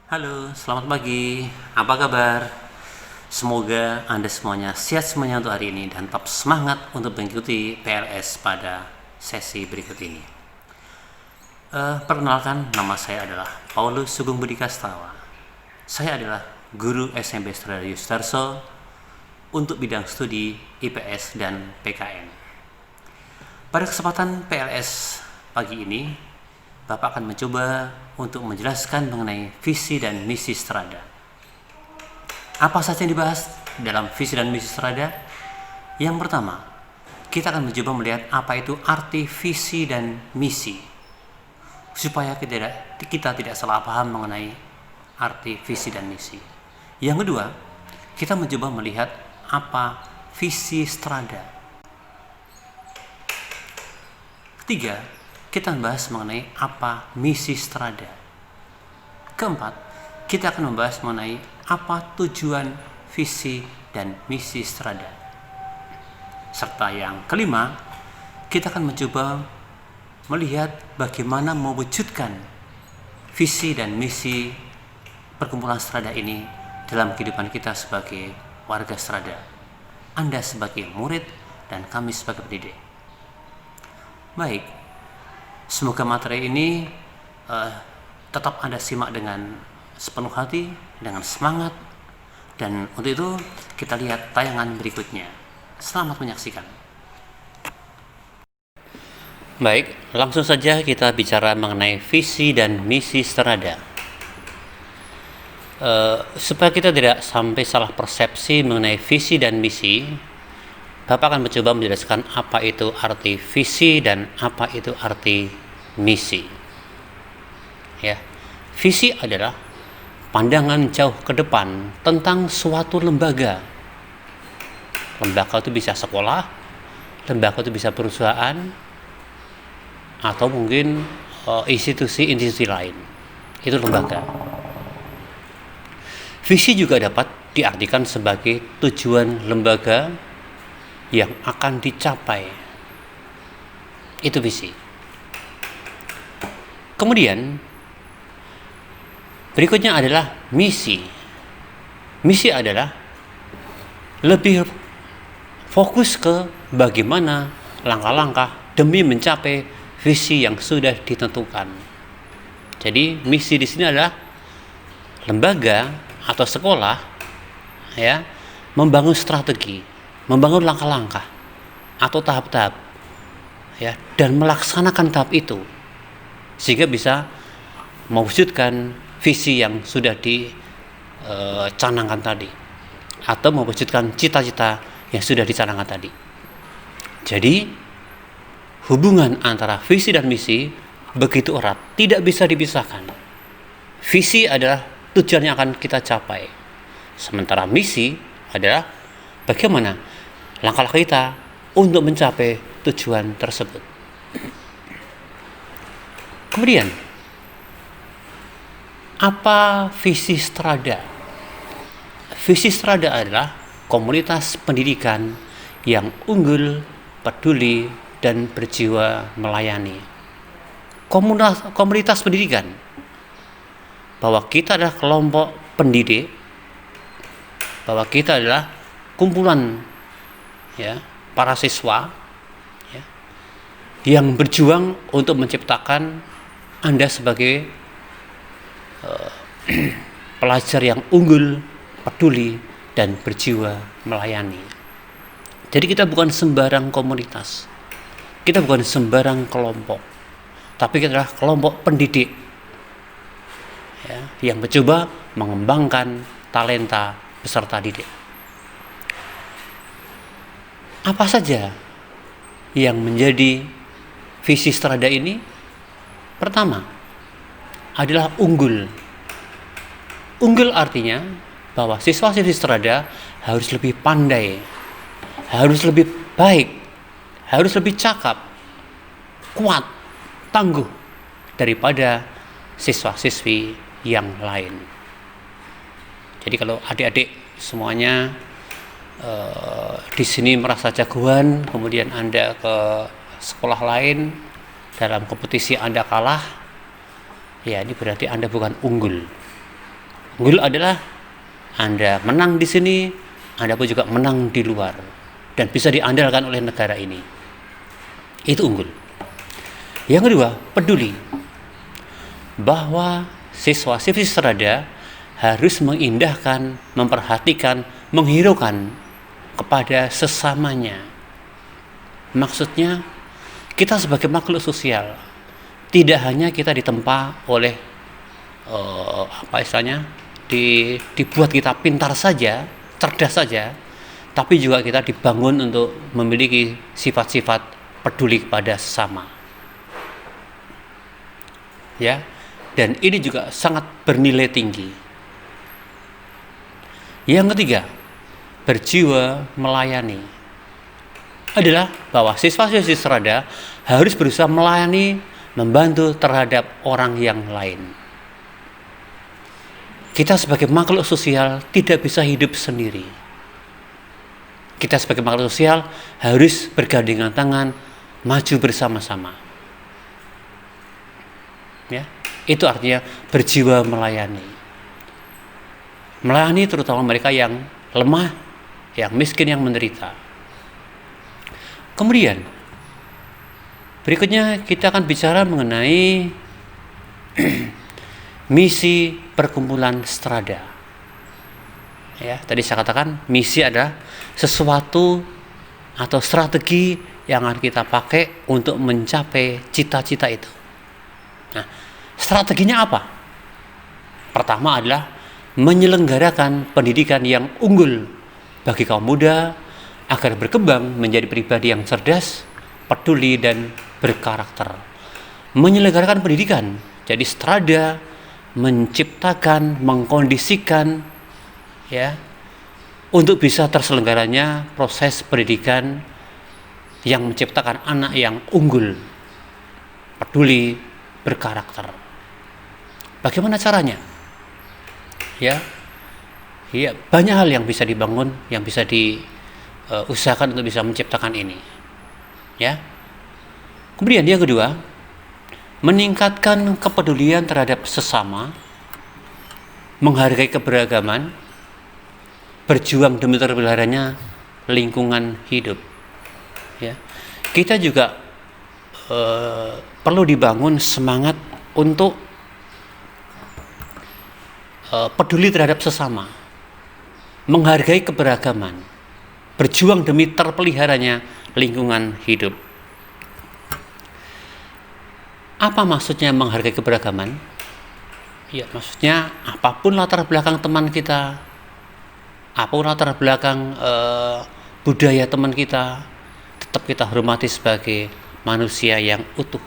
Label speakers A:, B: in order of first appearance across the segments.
A: Halo, selamat pagi. Apa kabar? Semoga Anda semuanya sehat semuanya untuk hari ini dan tetap semangat untuk mengikuti PLS pada sesi berikut ini. Perkenalkan, nama saya adalah Paulus Sugeng Budi Kastawa. Saya adalah guru SMP Stradarius Darso untuk bidang studi IPS dan PKN. Pada kesempatan PLS pagi ini, Bapak akan mencoba untuk menjelaskan mengenai visi dan misi Strada. Apa saja yang dibahas dalam visi dan misi Strada? Yang pertama, kita akan mencoba melihat apa itu arti visi dan misi, supaya kita tidak salah paham mengenai arti visi dan misi. Yang kedua, kita mencoba melihat apa visi Strada. Ketiga, kita membahas mengenai apa misi Strada. Keempat, kita akan membahas mengenai apa tujuan visi dan misi Strada. Serta yang kelima, kita akan mencoba melihat bagaimana mewujudkan visi dan misi perkumpulan Strada ini dalam kehidupan kita sebagai warga Strada, Anda sebagai murid dan kami sebagai pendidik. Baik, semoga materi ini tetap Anda simak dengan sepenuh hati, dengan semangat, dan untuk itu kita lihat tayangan berikutnya. Selamat menyaksikan. Baik, langsung saja kita bicara mengenai visi dan misi Strada. Supaya kita tidak sampai salah persepsi mengenai visi dan misi, Bapak akan mencoba menjelaskan apa itu arti visi dan apa itu arti misi. Ya, visi adalah pandangan jauh ke depan tentang suatu lembaga. Lembaga itu bisa sekolah, lembaga itu bisa perusahaan, atau mungkin institusi-institusi lain. Itu lembaga. Visi juga dapat diartikan sebagai tujuan lembaga yang akan dicapai. Itu visi. Kemudian berikutnya adalah misi. Misi adalah lebih fokus ke bagaimana langkah-langkah demi mencapai visi yang sudah ditentukan. Jadi misi di sini adalah lembaga atau sekolah ya membangun strategi, membangun langkah-langkah atau tahap-tahap ya, dan melaksanakan tahap itu sehingga bisa mewujudkan visi yang sudah dicanangkan tadi atau mewujudkan cita-cita yang sudah dicanangkan tadi. Jadi hubungan antara visi dan misi begitu erat, tidak bisa dipisahkan. Visi adalah tujuan yang akan kita capai, sementara misi adalah bagaimana langkah-langkah kita untuk mencapai tujuan tersebut. Kemudian, apa visi Strada? Visi Strada adalah komunitas pendidikan yang unggul, peduli, dan berjiwa melayani. Komunitas pendidikan, bahwa kita adalah kelompok pendidik, bahwa kita adalah kumpulan ya para siswa ya, yang berjuang untuk menciptakan Anda sebagai pelajar yang unggul, peduli, dan berjiwa melayani. Jadi kita bukan sembarang komunitas, kita bukan sembarang kelompok, tapi kita adalah kelompok pendidik ya, yang mencoba mengembangkan talenta peserta didik. Apa saja yang menjadi visi Strada ini? Pertama adalah unggul. Unggul artinya bahwa siswa-siswi Strada harus lebih pandai, harus lebih baik, harus lebih cakap, kuat, tangguh daripada siswa-siswi yang lain. Jadi kalau adik-adik semuanya di sini merasa jagoan, kemudian Anda ke sekolah lain dalam kompetisi Anda kalah, ya ini berarti Anda bukan unggul. Unggul adalah Anda menang di sini, Anda pun juga menang di luar, dan bisa diandalkan oleh negara ini. Itu unggul. Yang kedua, peduli. Bahwa siswa-siswi Strada harus mengindahkan, memperhatikan, menghiraukan kepada sesamanya. Maksudnya, kita sebagai makhluk sosial tidak hanya kita ditempa oleh dibuat kita pintar saja, cerdas saja, tapi juga kita dibangun untuk memiliki sifat-sifat peduli kepada sesama. Ya, dan ini juga sangat bernilai tinggi. Yang ketiga, berjiwa melayani. Adalah bahwa siswa-siswi Strada harus berusaha melayani, membantu terhadap orang yang lain. Kita sebagai makhluk sosial tidak bisa hidup sendiri. Kita sebagai makhluk sosial harus bergandengan tangan, maju bersama-sama. Ya, itu artinya berjiwa melayani. Melayani terutama mereka yang lemah, yang miskin, yang menderita. Kemudian berikutnya kita akan bicara mengenai misi perkumpulan Strada. Ya, tadi saya katakan misi adalah sesuatu atau strategi yang akan kita pakai untuk mencapai cita-cita itu. Nah, strateginya apa? Pertama adalah menyelenggarakan pendidikan yang unggul bagi kaum muda agar berkembang menjadi pribadi yang cerdas, peduli, dan berkarakter. Menyelenggarakan pendidikan, jadi Strada menciptakan, mengkondisikan, ya, untuk bisa terselenggaranya proses pendidikan yang menciptakan anak yang unggul, peduli, berkarakter. Bagaimana caranya? Ya, banyak hal yang bisa dibangun, yang bisa diusahakan untuk bisa menciptakan ini. Ya. Kemudian yang kedua, meningkatkan kepedulian terhadap sesama, menghargai keberagaman, berjuang demi terpeliharanya lingkungan hidup. Ya. Kita juga perlu dibangun semangat untuk peduli terhadap sesama, menghargai keberagaman, berjuang demi terpeliharanya lingkungan hidup. Apa maksudnya menghargai keberagaman? Ya, maksudnya apapun latar belakang teman kita, apapun latar belakang budaya teman kita, tetap kita hormati sebagai manusia yang utuh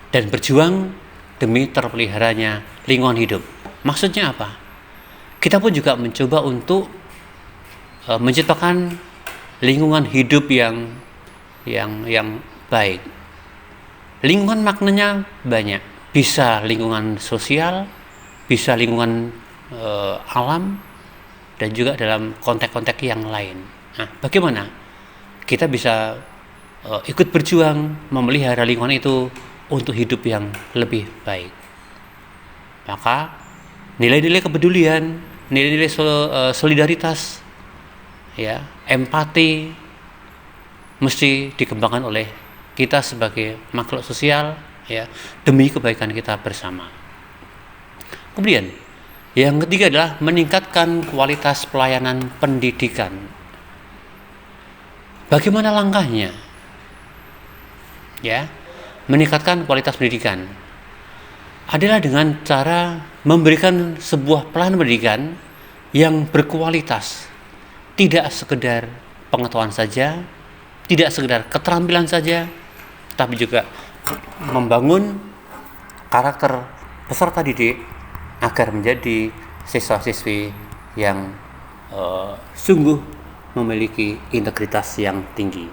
A: dan berjuang demi terpeliharanya lingkungan hidup. Maksudnya apa? Kita pun juga mencoba untuk menciptakan lingkungan hidup yang baik. Lingkungan maknanya banyak, bisa lingkungan sosial, bisa lingkungan alam, dan juga dalam konteks-konteks yang lain. Nah, bagaimana kita bisa ikut berjuang memelihara lingkungan itu untuk hidup yang lebih baik? Maka nilai-nilai kepedulian, nilai-nilai solidaritas, ya, empati mesti dikembangkan oleh kita sebagai makhluk sosial, ya, demi kebaikan kita bersama. Kemudian yang ketiga adalah meningkatkan kualitas pelayanan pendidikan. Bagaimana langkahnya? Ya, meningkatkan kualitas pendidikan adalah dengan cara memberikan sebuah pelayanan pendidikan yang berkualitas, tidak sekedar pengetahuan saja, tidak sekedar keterampilan saja, tapi juga membangun karakter peserta didik agar menjadi siswa-siswi yang sungguh memiliki integritas yang tinggi.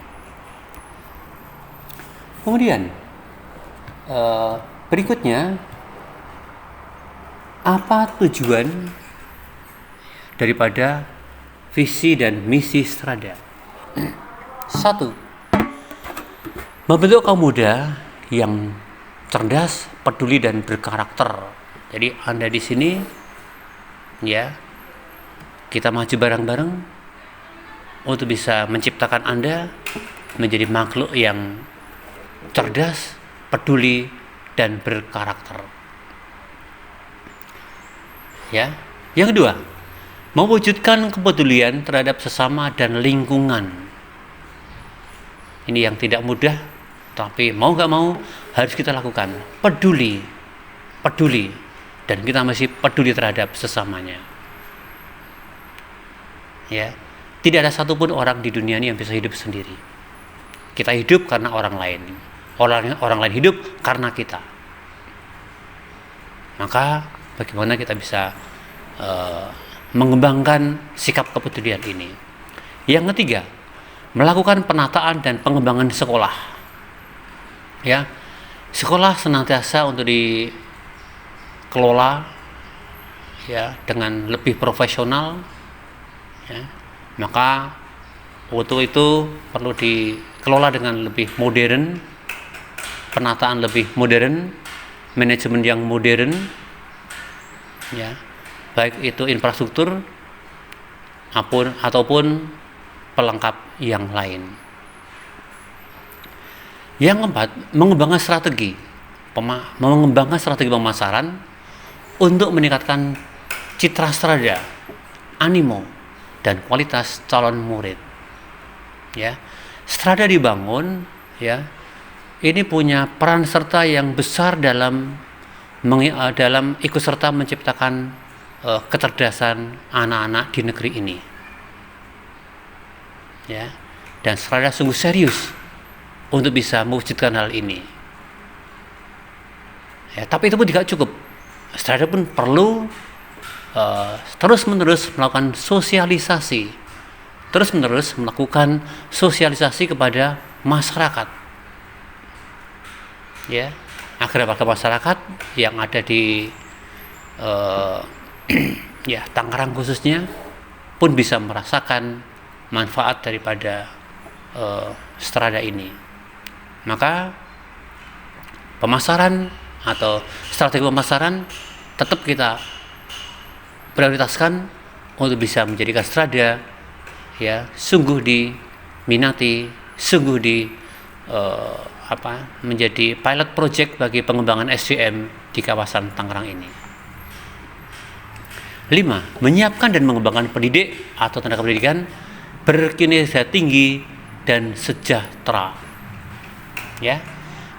A: Kemudian berikutnya, apa tujuan daripada visi dan misi Strada? 1. Membentuk kaum muda yang cerdas, peduli, dan berkarakter. Jadi Anda di sini ya, kita maju bareng-bareng untuk bisa menciptakan Anda menjadi makhluk yang cerdas, peduli, dan berkarakter. Ya. Yang kedua, mewujudkan kepedulian terhadap sesama dan lingkungan. Ini yang tidak mudah, tapi mau gak mau harus kita lakukan. Peduli, dan kita masih peduli terhadap sesamanya. Ya, tidak ada satupun orang di dunia ini yang bisa hidup sendiri. Kita hidup karena orang lain. Orang lain hidup karena kita. Maka bagaimana kita bisa mengembangkan sikap kepedulian ini? Yang ketiga, melakukan penataan dan pengembangan sekolah. Ya, sekolah senantiasa untuk dikelola ya dengan lebih profesional. Ya, maka untuk itu perlu dikelola dengan lebih modern, penataan lebih modern, manajemen yang modern, ya, baik itu infrastruktur ataupun pelengkap yang lain. Yang keempat, mengembangkan strategi pemasaran untuk meningkatkan citra strada, animo, dan kualitas calon murid. Ya, strada dibangun, ya, ini punya peran serta yang besar dalam ikut serta menciptakan kecerdasan anak-anak di negeri ini. Ya, dan strada sungguh serius untuk bisa mewujudkan hal ini. Ya, tapi itu pun tidak cukup. Strada pun perlu terus-menerus melakukan sosialisasi, kepada masyarakat. Ya, agar warga masyarakat yang ada di ya, Tangerang khususnya pun bisa merasakan manfaat daripada strada ini. Maka pemasaran atau strategi pemasaran tetap kita prioritaskan untuk bisa menjadikan strada ya sungguh diminati, sungguh menjadi pilot project bagi pengembangan SDM di kawasan Tangerang ini. 5. Menyiapkan dan mengembangkan pendidik atau tenaga pendidikan berkinerja tinggi dan sejahtera. Ya,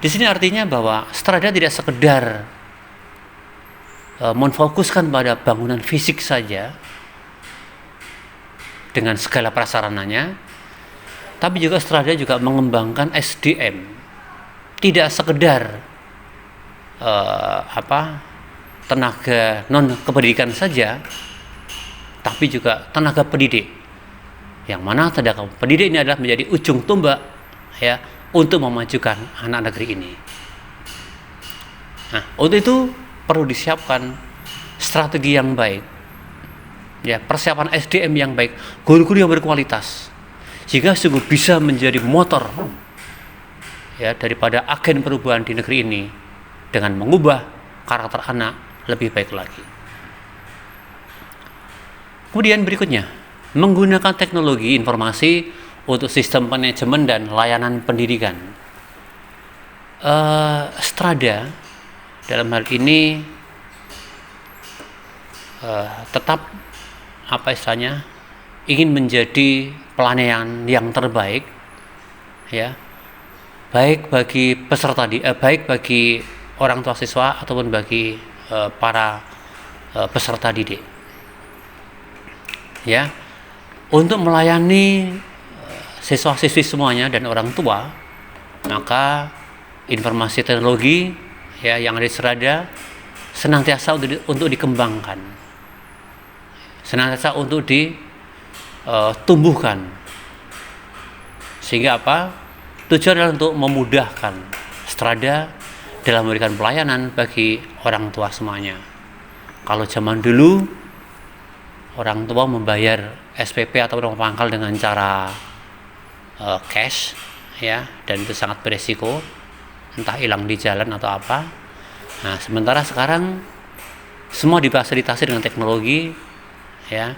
A: di sini artinya bahwa strada tidak sekedar memfokuskan pada bangunan fisik saja dengan segala prasarananya, tapi juga strada juga mengembangkan SDM. Tidak sekedar tenaga non kependidikan saja, tapi juga tenaga pendidik. Yang mana tenaga pendidik ini adalah menjadi ujung tombak ya untuk memajukan anak negeri ini. Nah, untuk itu perlu disiapkan strategi yang baik. Ya, persiapan SDM yang baik, guru-guru yang berkualitas, sehingga sungguh bisa menjadi motor ya daripada agen perubahan di negeri ini dengan mengubah karakter anak lebih baik lagi. Kemudian berikutnya, menggunakan teknologi informasi untuk sistem manajemen dan layanan pendidikan. Strada dalam hal ini tetap ingin menjadi pelayanan yang terbaik ya, baik bagi baik bagi orang tua siswa ataupun bagi para peserta didik. Ya, untuk melayani siswa-siswi semuanya dan orang tua, maka informasi teknologi ya yang ada di strada senantiasa untuk dikembangkan, senantiasa untuk ditumbuhkan, sehingga tujuan adalah untuk memudahkan strada dalam memberikan pelayanan bagi orang tua semuanya. Kalau zaman dulu orang tua membayar SPP atau uang pangkal dengan cara cash ya, dan itu sangat beresiko, entah hilang di jalan atau apa. Nah, sementara sekarang semua difasilitasi dengan teknologi ya,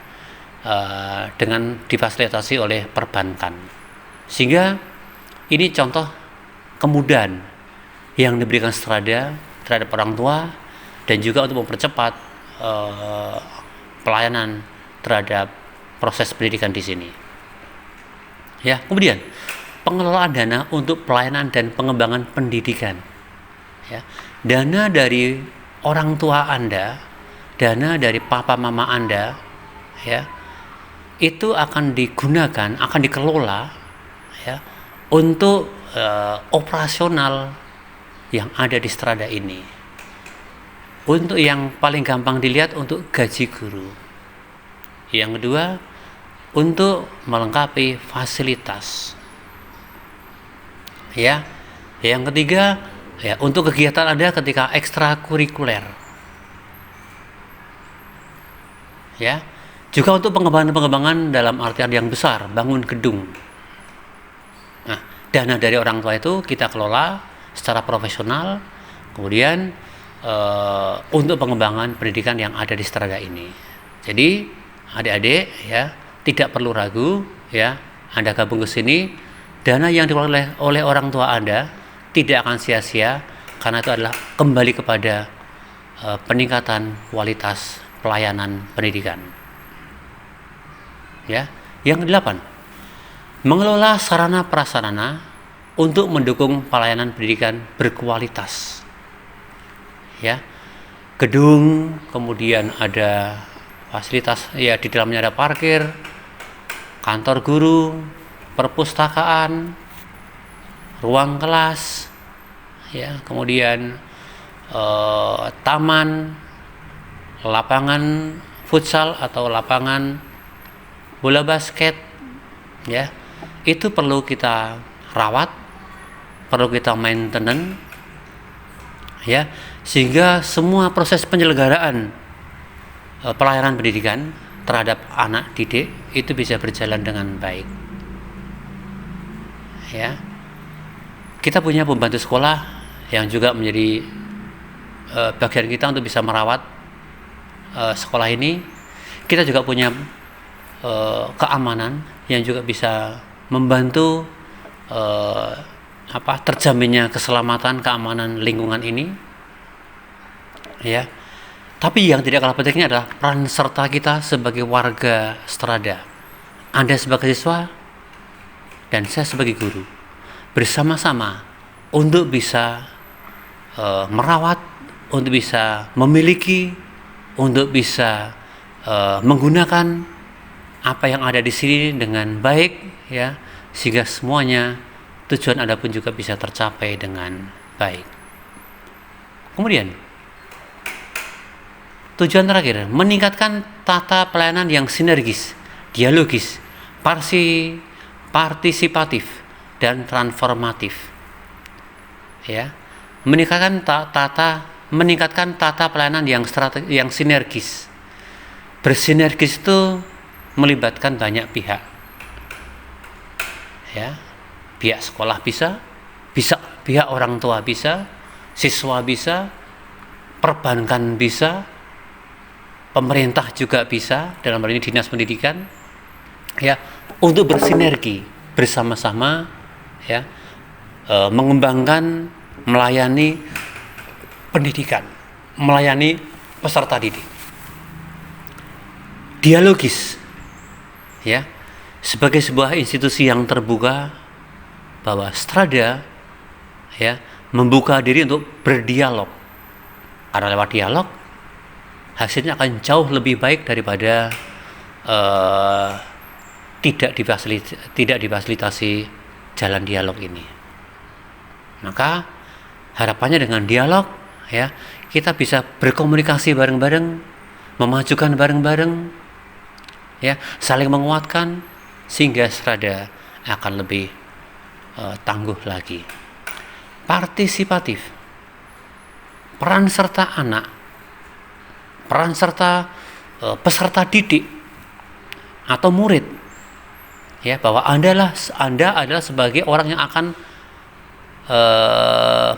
A: dengan difasilitasi oleh perbankan. Sehingga ini contoh kemudahan yang diberikan Strada terhadap orang tua dan juga untuk mempercepat pelayanan terhadap proses pendidikan di sini. Ya, kemudian pengelolaan dana untuk pelayanan dan pengembangan pendidikan. Ya, dana dari orang tua Anda, dana dari papa mama Anda, ya, itu akan digunakan, akan dikelola, ya, untuk operasional yang ada di Strada ini. Untuk yang paling gampang dilihat, untuk gaji guru. Yang kedua, untuk melengkapi fasilitas. Ya. Yang ketiga, ya, untuk kegiatan Anda ketika ekstrakurikuler. Ya. Juga untuk pengembangan dalam artian yang besar, bangun gedung. Nah, dana dari orang tua itu kita kelola secara profesional, kemudian untuk pengembangan pendidikan yang ada di Strada ini. Jadi adik-adik, ya, tidak perlu ragu, ya, Anda gabung ke sini, dana yang dikelola oleh orang tua Anda tidak akan sia-sia, karena itu adalah kembali kepada peningkatan kualitas pelayanan pendidikan. Ya, yang ke-8, mengelola sarana prasarana untuk mendukung pelayanan pendidikan berkualitas. Ya, gedung, kemudian ada fasilitas, ya, di dalamnya ada parkir, kantor guru, perpustakaan, ruang kelas, ya, kemudian taman, lapangan futsal atau lapangan bola basket, ya, itu perlu kita rawat, perlu kita maintenance, ya, sehingga semua proses penyelenggaraan pelayanan pendidikan terhadap anak didik itu bisa berjalan dengan baik. Ya, kita punya pembantu sekolah yang juga menjadi bagian kita untuk bisa merawat sekolah ini. Kita juga punya keamanan yang juga bisa membantu terjaminnya keselamatan, keamanan lingkungan ini. Ya, tapi yang tidak kalah pentingnya adalah peran serta kita sebagai warga Strada. Anda sebagai siswa dan saya sebagai guru, bersama-sama untuk bisa merawat, untuk bisa memiliki, untuk bisa menggunakan apa yang ada di sini dengan baik, ya, sehingga semuanya tujuan Anda pun juga bisa tercapai dengan baik. Kemudian tujuan terakhir, meningkatkan tata pelayanan yang sinergis, dialogis, partisipatif, dan transformatif. Ya, meningkatkan tata pelayanan yang sinergis. Bersinergis itu melibatkan banyak pihak. Ya, pihak sekolah bisa pihak orang tua bisa, siswa bisa, perbankan bisa, pemerintah juga bisa, dalam hal ini dinas pendidikan, ya, untuk bersinergi bersama-sama, ya, mengembangkan, melayani pendidikan, melayani peserta didik. Dialogis, ya, sebagai sebuah institusi yang terbuka, bahwa Strada, ya, membuka diri untuk berdialog, karena lewat dialog hasilnya akan jauh lebih baik daripada tidak difasilitasi jalan dialog ini. Maka harapannya dengan dialog, ya, kita bisa berkomunikasi bareng-bareng, memajukan bareng-bareng, ya, saling menguatkan, sehingga Strada akan lebih tangguh lagi. Partisipatif, peran serta anak, peran serta peserta didik atau murid, ya, bahwa Anda adalah sebagai orang yang akan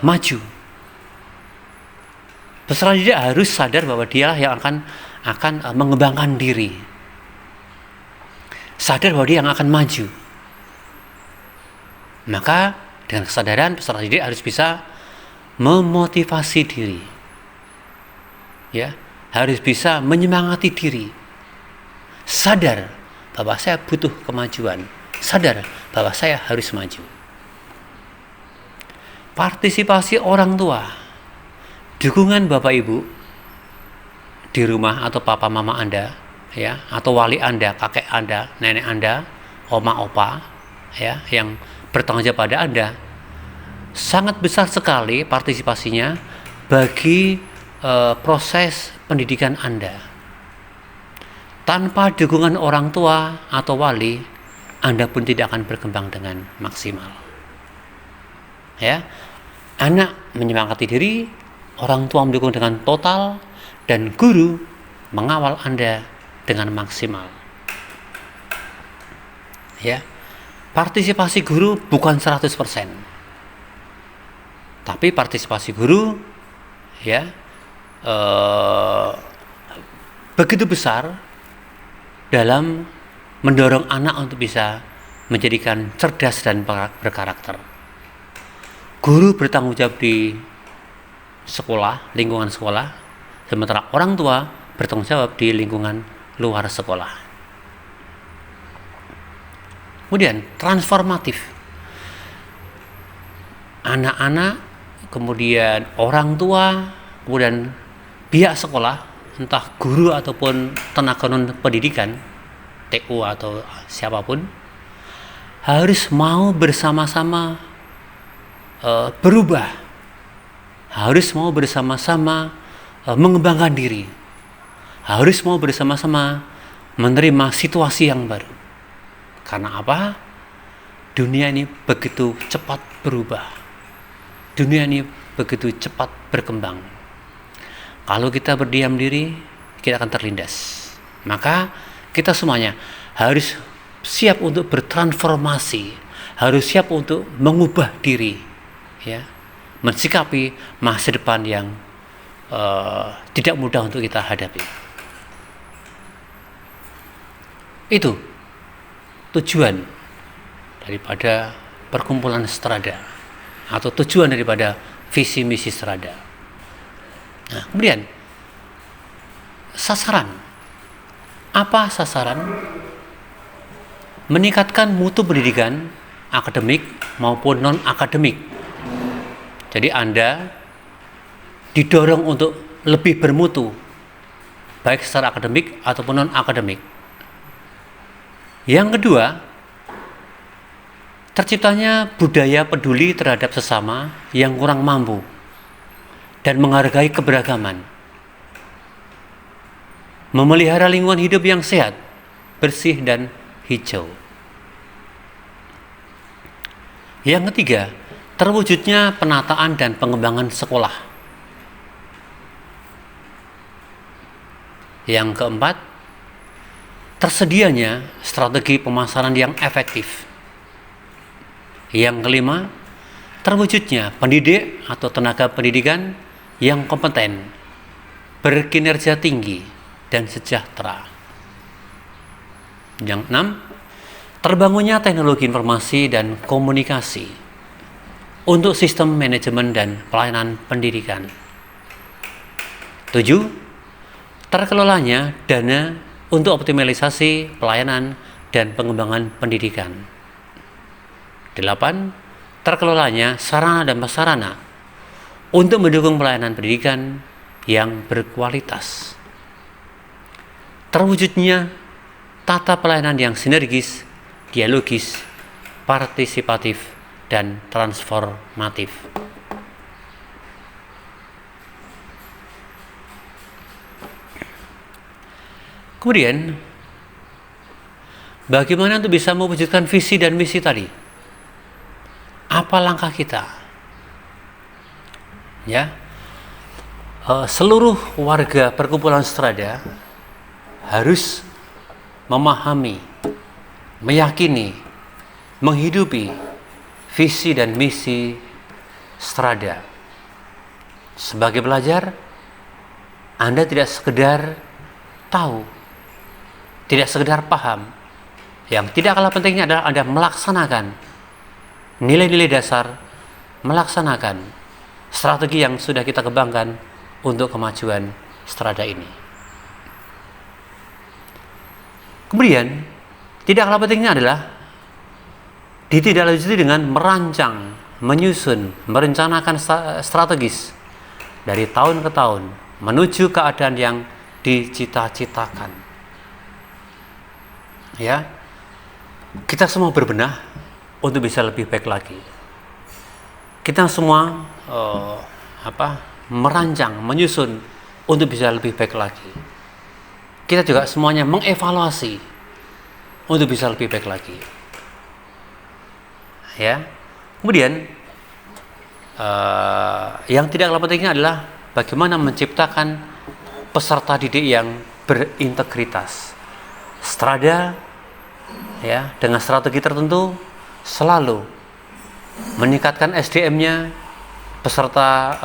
A: maju. Peserta didik harus sadar bahwa dia yang akan mengembangkan diri, sadar bahwa dia yang akan maju. Maka dengan kesadaran peserta didik harus bisa memotivasi diri, ya, harus bisa menyemangati diri, sadar bahwa saya butuh kemajuan, sadar bahwa saya harus maju. Partisipasi orang tua, dukungan Bapak Ibu di rumah atau papa mama Anda, ya, atau wali Anda, kakek Anda, nenek Anda, oma opa, ya, yang bertanggung jawab pada Anda, sangat besar sekali partisipasinya bagi proses pendidikan Anda. Tanpa dukungan orang tua atau wali, Anda pun tidak akan berkembang dengan maksimal. Ya, anak menyemangati diri, orang tua mendukung dengan total, dan guru mengawal Anda dengan maksimal. Ya, partisipasi guru bukan 100%, tapi partisipasi guru, ya, begitu besar dalam mendorong anak untuk bisa menjadikan cerdas dan berkarakter. Guru bertanggung jawab di sekolah, lingkungan sekolah, sementara orang tua bertanggung jawab di lingkungan luar sekolah. Kemudian transformatif. Anak-anak, kemudian orang tua, kemudian pihak sekolah, entah guru ataupun tenaga non-pendidikan, TU atau siapapun, harus mau bersama-sama berubah, harus mau bersama-sama mengembangkan diri, harus mau bersama-sama menerima situasi yang baru. Karena apa? Dunia ini begitu cepat berubah, dunia ini begitu cepat berkembang. Kalau kita berdiam diri, kita akan terlindas. Maka kita semuanya harus siap untuk bertransformasi, harus siap untuk mengubah diri, ya, mensikapi masa depan yang tidak mudah untuk kita hadapi. Itu tujuan daripada perkumpulan Strada, atau tujuan daripada visi misi Strada. Nah, kemudian sasaran. Apa sasaran? Meningkatkan mutu pendidikan akademik maupun non-akademik. Jadi Anda didorong untuk lebih bermutu, baik secara akademik ataupun non-akademik. Yang kedua, terciptanya budaya peduli terhadap sesama yang kurang mampu dan menghargai keberagaman. Memelihara lingkungan hidup yang sehat, bersih, dan hijau. Yang ketiga, terwujudnya penataan dan pengembangan sekolah. Yang keempat, tersedianya strategi pemasaran yang efektif. Yang kelima, terwujudnya pendidik atau tenaga pendidikan yang kompeten, berkinerja tinggi, dan sejahtera. Yang enam, terbangunnya teknologi informasi dan komunikasi untuk sistem manajemen dan pelayanan pendidikan. 7. Terkelolanya dana untuk optimalisasi pelayanan dan pengembangan pendidikan. 8. Terkelolanya sarana dan prasarana untuk mendukung pelayanan pendidikan yang berkualitas. Terwujudnya tata pelayanan yang sinergis, dialogis, partisipatif, dan transformatif. Kemudian, bagaimana untuk bisa mewujudkan visi dan misi tadi? Apa langkah kita? Ya, seluruh warga perkumpulan Strada harus memahami, meyakini, menghidupi visi dan misi Strada. Sebagai pelajar, Anda tidak sekedar tahu, tidak sekedar paham, Yang tidak kalah pentingnya adalah Anda melaksanakan nilai-nilai dasar, melaksanakan strategi yang sudah kita kembangkan untuk kemajuan Strada ini. Kemudian, tidak kalah pentingnya adalah ditindaklanjuti dengan merancang, menyusun, merencanakan strategis dari tahun ke tahun menuju keadaan yang dicita-citakan. Ya, kita semua berbenah untuk bisa lebih baik lagi. Kita semua merancang, menyusun untuk bisa lebih baik lagi. Kita juga semuanya mengevaluasi untuk bisa lebih baik lagi. Ya, kemudian yang tidak kalah pentingnya adalah bagaimana menciptakan peserta didik yang berintegritas. Strada, ya, dengan strategi tertentu selalu meningkatkan SDM-nya, peserta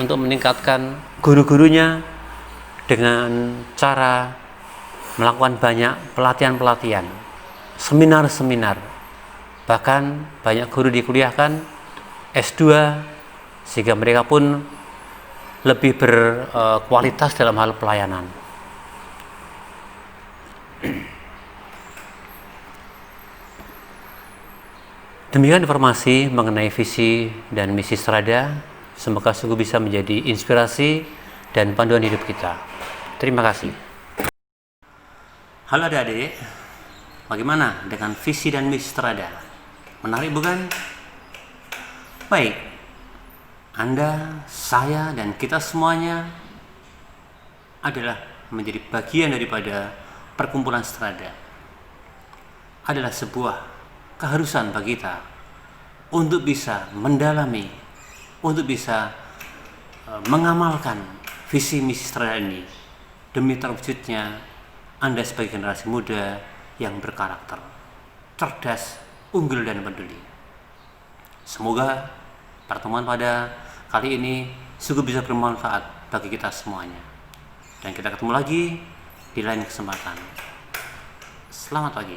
A: untuk meningkatkan guru-gurunya dengan cara melakukan banyak pelatihan-pelatihan, seminar-seminar, bahkan banyak guru dikuliahkan S2 sehingga mereka pun lebih berkualitas dalam hal pelayanan. Demikian informasi mengenai visi dan misi Strada. Semoga sungguh bisa menjadi inspirasi dan panduan hidup kita. Terima kasih. Halo adik-adik, bagaimana dengan visi dan misi Strada? Menarik bukan? Baik, Anda, saya, dan kita semuanya adalah menjadi bagian daripada perkumpulan Strada. Adalah sebuah keharusan bagi kita untuk bisa mendalami, untuk bisa mengamalkan visi misi Strada ini demi terwujudnya Anda sebagai generasi muda yang berkarakter, cerdas, unggul, dan peduli. Semoga pertemuan pada kali ini sungguh bisa bermanfaat bagi kita semuanya. Dan kita ketemu lagi di lain kesempatan. Selamat pagi.